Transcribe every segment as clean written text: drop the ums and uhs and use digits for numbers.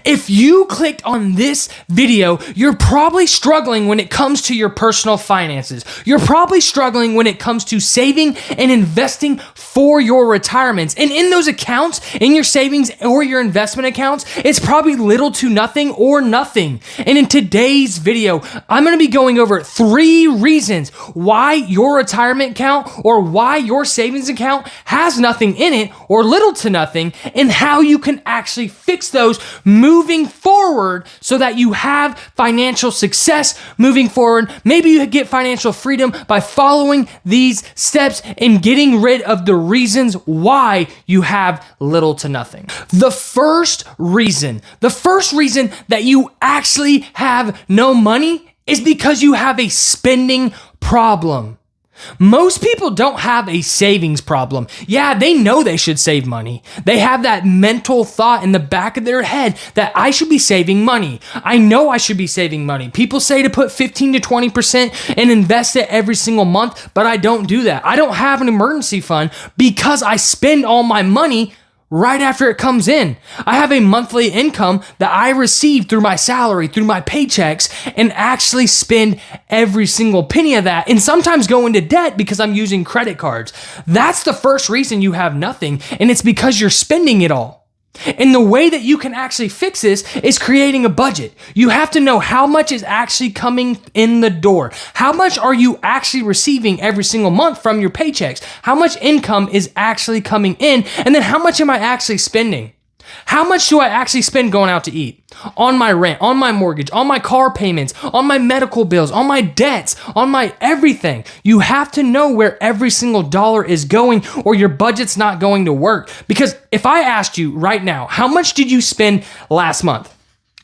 If you clicked on this video, you're probably struggling when it comes to your personal finances. You're probably struggling when it comes to saving and investing for your retirements. And in those accounts, in your savings or your investment accounts, it's probably little to nothing or nothing. And in today's video, I'm going to be going over 3 reasons why your retirement account or why your savings account has nothing in it or little to nothing, and how you can actually fix those moving forward so that you have financial success moving forward. Maybe you get financial freedom by following these steps and getting rid of the reasons why you have little to nothing. The first reason that you actually have no money is because you have a spending problem. Most people don't have a savings problem. Yeah, they know they should save money. They have that mental thought in the back of their head that I should be saving money. I know I should be saving money. People say to put 15 to 20% and invest it every single month, but I don't do that. I don't have an emergency fund because I spend all my money right after it comes in. I have a monthly income that I receive through my salary, through my paychecks, and actually spend every single penny of that, and sometimes go into debt because I'm using credit cards. That's the first reason you have nothing, and it's because you're spending it all. And the way that you can actually fix this is creating a budget. You have to know how much is actually coming in the door. How much are you actually receiving every single month from your paychecks? How much income is actually coming in? And then how much am I actually spending? How much do I actually spend going out to eat? On my rent, on my mortgage, on my car payments, on my medical bills, on my debts, on my everything. You have to know where every single dollar is going, or your budget's not going to work. Because if I asked you right now, how much did you spend last month?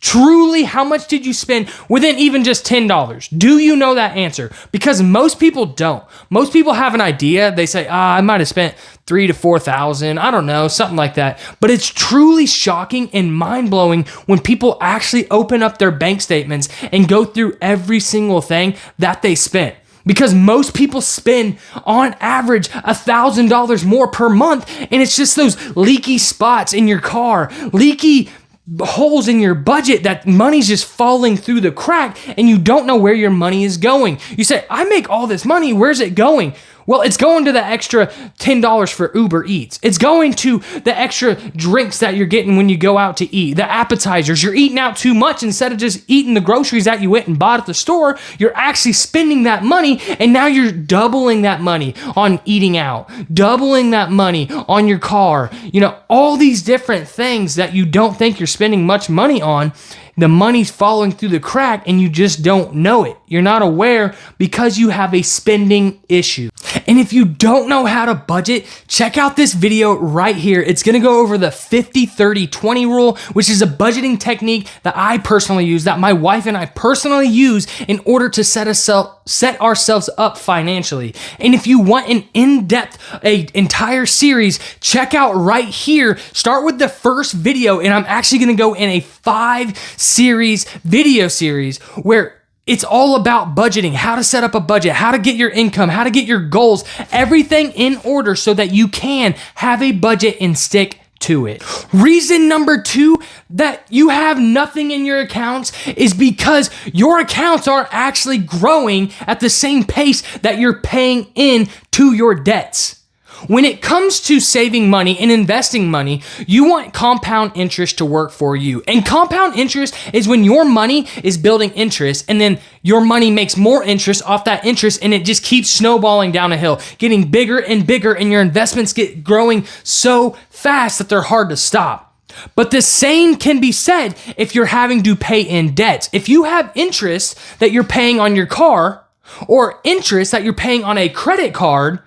Truly, how much did you spend within even just $10? Do you know that answer? Because most people don't. Most people have an idea. They say, I might have spent $3,000 to $4,000. I don't know, something like that. But it's truly shocking and mind-blowing when people actually open up their bank statements and go through every single thing that they spent. Because most people spend on average $1,000 more per month, and it's just those leaky spots in your car, leaky holes in your budget, that money's just falling through the crack and you don't know where your money is going. You say, I make all this money, where's it going? Well, it's going to the extra $10 for Uber Eats. It's going to the extra drinks that you're getting when you go out to eat, the appetizers. You're eating out too much. Instead of just eating the groceries that you went and bought at the store, you're actually spending that money, and now you're doubling that money on eating out, doubling that money on your car. You know, all these different things that you don't think you're spending much money on. The money's falling through the crack and you just don't know it. You're not aware because you have a spending issue. And if you don't know how to budget, check out this video right here. It's going to go over the 50-30-20 rule, which is a budgeting technique that I personally use, that my wife and I personally use in order to set ourselves up financially. And if you want an in-depth, entire series, check out right here. Start with the first video, and I'm actually going to go in a 5-series video series where it's all about budgeting, how to set up a budget, how to get your income, how to get your goals, everything in order so that you can have a budget and stick to it. Reason number 2 that you have nothing in your accounts is because your accounts aren't actually growing at the same pace that you're paying in to your debts. When it comes to saving money and investing money, you want compound interest to work for you. And compound interest is when your money is building interest and then your money makes more interest off that interest, and it just keeps snowballing down a hill, getting bigger and bigger, and your investments get growing so fast that they're hard to stop. But the same can be said if you're having to pay in debts. If you have interest that you're paying on your car, or interest that you're paying on a credit card,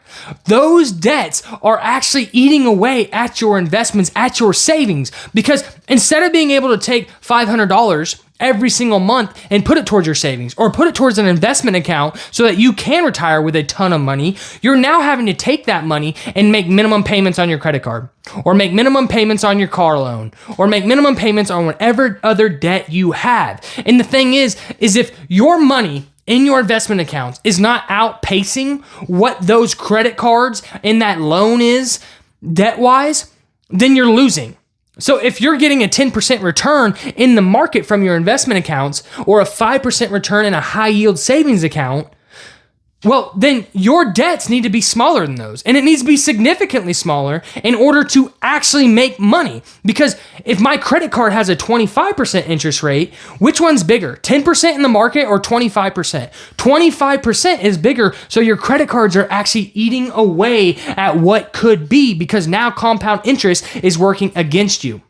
those debts are actually eating away at your investments, at your savings. Because instead of being able to take $500 every single month and put it towards your savings or put it towards an investment account so that you can retire with a ton of money, you're now having to take that money and make minimum payments on your credit card, or make minimum payments on your car loan, or make minimum payments on whatever other debt you have. And the thing is if your money in your investment accounts is not outpacing what those credit cards and that loan is debt-wise, then you're losing. So if you're getting a 10% return in the market from your investment accounts or a 5% return in a high yield savings account, well, then your debts need to be smaller than those. And it needs to be significantly smaller in order to actually make money. Because if my credit card has a 25% interest rate, which one's bigger? 10% in the market or 25%? 25% is bigger. So your credit cards are actually eating away at what could be because now compound interest is working against you.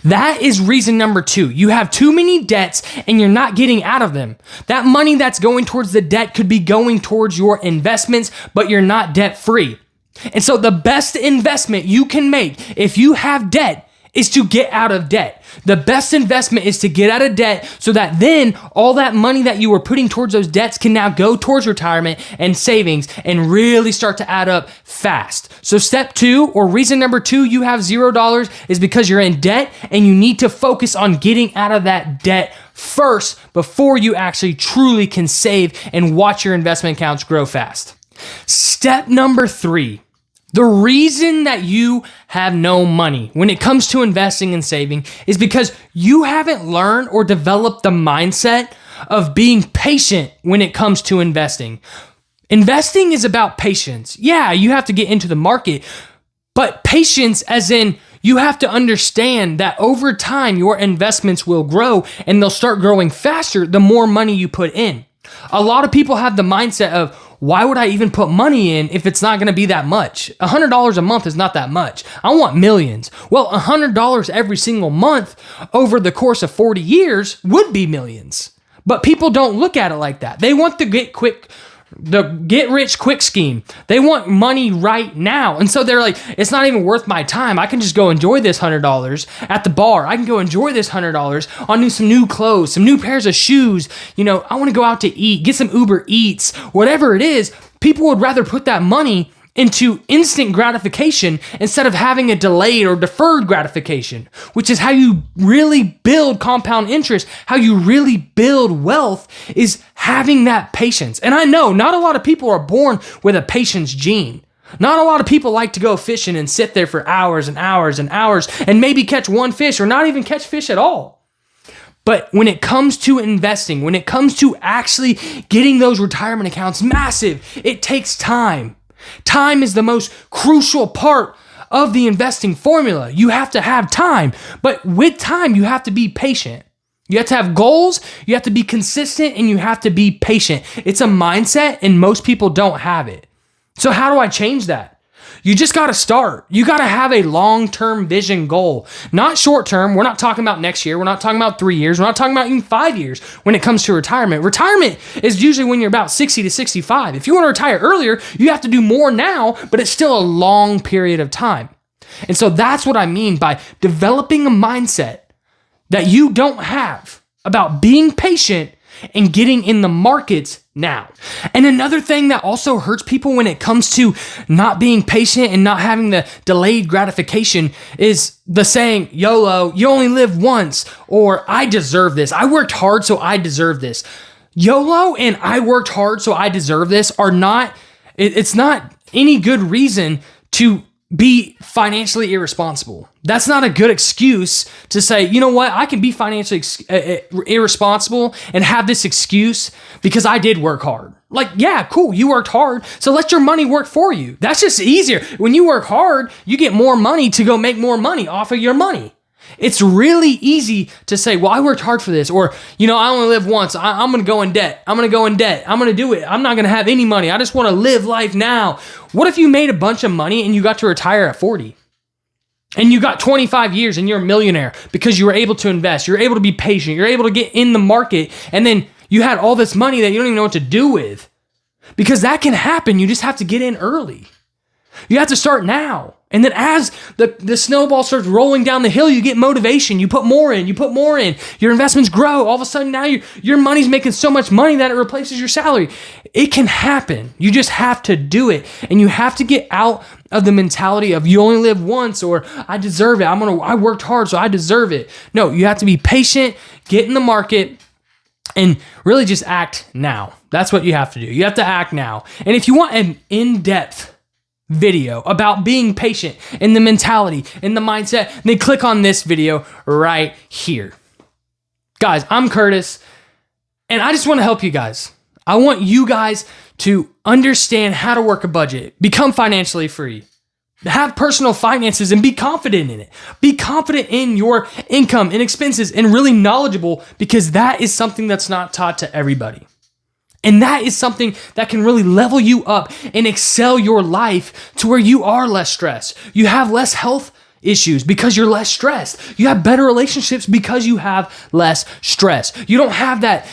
That is reason number 2. You have too many debts and you're not getting out of them. That money that's going towards the debt could be going towards your investments, but you're not debt free. And so the best investment you can make if you have debt is to get out of debt. The best investment is to get out of debt so that then all that money that you were putting towards those debts can now go towards retirement and savings and really start to add up fast. So step 2 or reason number 2 you have $0 is because you're in debt and you need to focus on getting out of that debt first before you actually truly can save and watch your investment accounts grow fast. Step number 3. The reason that you have no money when it comes to investing and saving is because you haven't learned or developed the mindset of being patient when it comes to investing. Investing is about patience. Yeah, you have to get into the market, but patience as in you have to understand that over time your investments will grow and they'll start growing faster the more money you put in. A lot of people have the mindset of, why would I even put money in if it's not going to be that much? $100 a month is not that much. I want millions. Well, $100 every single month over the course of 40 years would be millions. But people don't look at it like that. They want the get rich quick scheme. They want money right now. And so they're like, it's not even worth my time. I can just go enjoy this $100 at the bar. I can go enjoy this $100 on some new clothes, some new pairs of shoes. I want to go out to eat, get some Uber Eats, whatever it is. People would rather put that money into instant gratification instead of having a delayed or deferred gratification, which is how you really build compound interest, how you really build wealth is having that patience. And I know not a lot of people are born with a patience gene. Not a lot of people like to go fishing and sit there for hours and hours and hours and maybe catch one fish or not even catch fish at all. But when it comes to investing, when it comes to actually getting those retirement accounts massive, it takes time. Time is the most crucial part of the investing formula. You have to have time, but with time, you have to be patient. You have to have goals, you have to be consistent, and you have to be patient. It's a mindset, and most people don't have it. So how do I change that? You just got to start. You got to have a long-term vision goal, not short-term. We're not talking about next year. We're not talking about 3 years. We're not talking about even 5 years when it comes to retirement. Retirement is usually when you're about 60 to 65. If you want to retire earlier, you have to do more now, but it's still a long period of time. And so that's what I mean by developing a mindset that you don't have about being patient and getting in the markets now. And another thing that also hurts people when it comes to not being patient and not having the delayed gratification is the saying, YOLO, you only live once, or I deserve this. I worked hard, so I deserve this. YOLO and I worked hard, so I deserve this are not, it's not any good reason to be financially irresponsible. That's not a good excuse to say, you know what, I can be financially irresponsible and have this excuse because I did work hard. Like, yeah, cool, you worked hard, so let your money work for you. That's just easier. When you work hard, you get more money to go make more money off of your money. It's really easy to say, well, I worked hard for this, or, I only live once. I'm going to go in debt. I'm going to go in debt. I'm going to do it. I'm not going to have any money. I just want to live life now. What if you made a bunch of money and you got to retire at 40? And you got 25 years and you're a millionaire because you were able to invest. You're able to be patient. You're able to get in the market. And then you had all this money that you don't even know what to do with. Because that can happen. You just have to get in early. You have to start now. And then as the snowball starts rolling down the hill, you get motivation. You put more in. Your investments grow. All of a sudden now your money's making so much money that it replaces your salary. It can happen. You just have to do it. And you have to get out of the mentality of you only live once, or I deserve it. I worked hard, so I deserve it. No, you have to be patient, get in the market, and really just act now. That's what you have to do. You have to act now. And if you want an in-depth video about being patient and the mentality and the mindset, then click on this video right here. Guys, I'm Curtis, and I just want to help you guys. I want you guys to understand how to work a budget, become financially free, have personal finances, and be confident in it. Be confident in your income and expenses and really knowledgeable, because that is something that's not taught to everybody. And that is something that can really level you up and excel your life to where you are less stressed. You have less health issues because you're less stressed. You have better relationships because you have less stress. You don't have that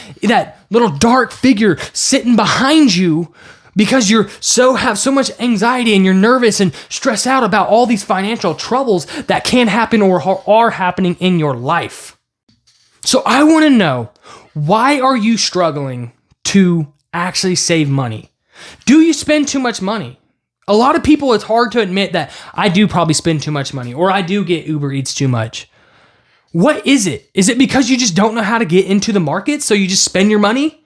little dark figure sitting behind you because have so much anxiety and you're nervous and stressed out about all these financial troubles that can happen or are happening in your life. So I want to know, why are you struggling to actually save money? Do you spend too much money? A lot of people, it's hard to admit that I do probably spend too much money, or I do get Uber Eats too much. What is it? Is it because you just don't know how to get into the market, so you just spend your money?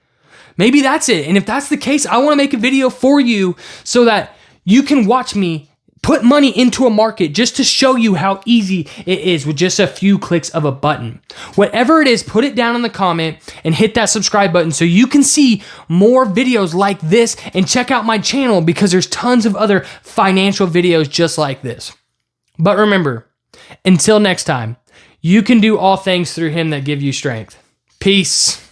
Maybe that's it. And if that's the case, I want to make a video for you so that you can watch me put money into a market just to show you how easy it is with just a few clicks of a button. Whatever it is, put it down in the comment and hit that subscribe button so you can see more videos like this, and check out my channel because there's tons of other financial videos just like this. But remember, until next time, you can do all things through him that give you strength. Peace.